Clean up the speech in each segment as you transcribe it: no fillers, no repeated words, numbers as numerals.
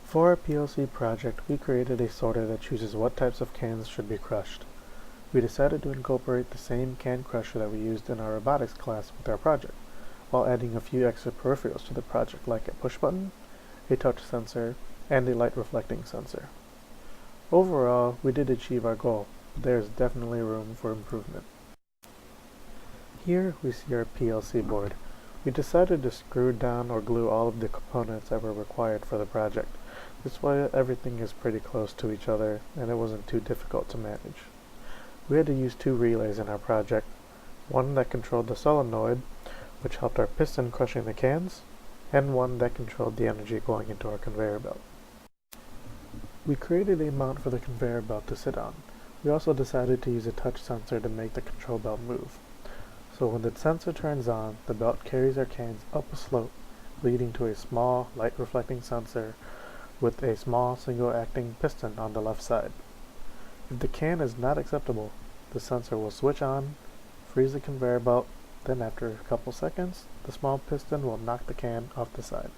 For our PLC project, we created a sorter that chooses what types of cans should be crushed. We decided to incorporate the same can crusher that we used in our robotics class with our project, while adding a few extra peripherals to the project like a push button, a touch sensor, and a light reflecting sensor. Overall, we did achieve our goal, but there is definitely room for improvement. Here we see our PLC board. We decided to screw down or glue all of the components that were required for the project. This way everything is pretty close to each other and it wasn't too difficult to manage. We had to use two relays in our project, one that controlled the solenoid, which helped our piston crushing the cans, and one that controlled the energy going into our conveyor belt. We created a mount for the conveyor belt to sit on. We also decided to use a touch sensor to make the control belt move. So when the sensor turns on, the belt carries our cans up a slope, leading to a small light reflecting sensor with a small single acting piston on the left side. If the can is not acceptable, the sensor will switch on, freeze the conveyor belt, then after a couple seconds, the small piston will knock the can off the side.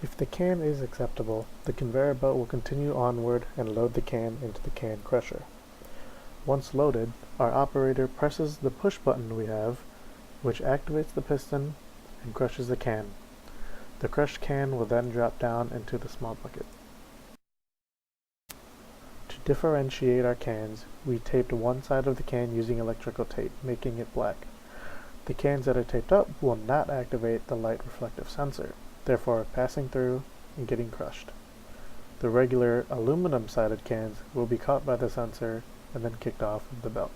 If the can is acceptable, the conveyor belt will continue onward and load the can into the can crusher. Once loaded, our operator presses the push button we have, which activates the piston and crushes the can. The crushed can will then drop down into the small bucket. To differentiate our cans, we taped one side of the can using electrical tape, making it black. The cans that are taped up will not activate the light reflective sensor, therefore passing through and getting crushed. The regular aluminum-sided cans will be caught by the sensor and then kicked off of the belt.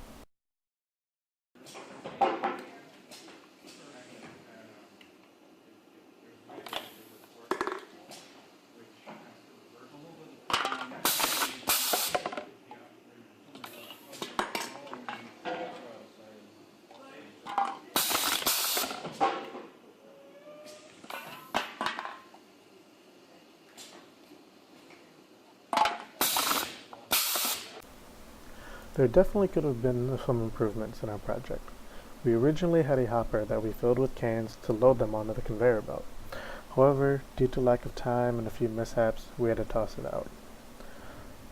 There definitely could have been some improvements in our project. We originally had a hopper that we filled with cans to load them onto the conveyor belt. However, due to lack of time and a few mishaps, we had to toss it out.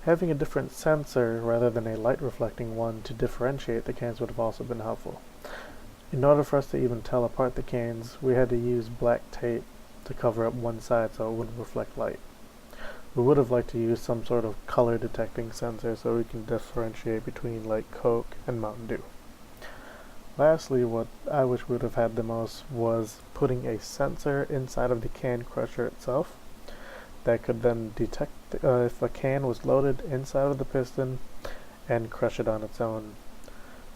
Having a different sensor rather than a light reflecting one to differentiate the cans would have also been helpful. In order for us to even tell apart the cans, we had to use black tape to cover up one side so it wouldn't reflect light. We would have liked to use some sort of color detecting sensor so we can differentiate between like Coke and Mountain Dew. Lastly, what I wish we would have had the most was putting a sensor inside of the can crusher itself that could then detect if a can was loaded inside of the piston and crush it on its own.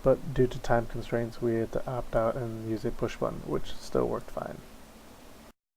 But due to time constraints, we had to opt out and use a push button, which still worked fine.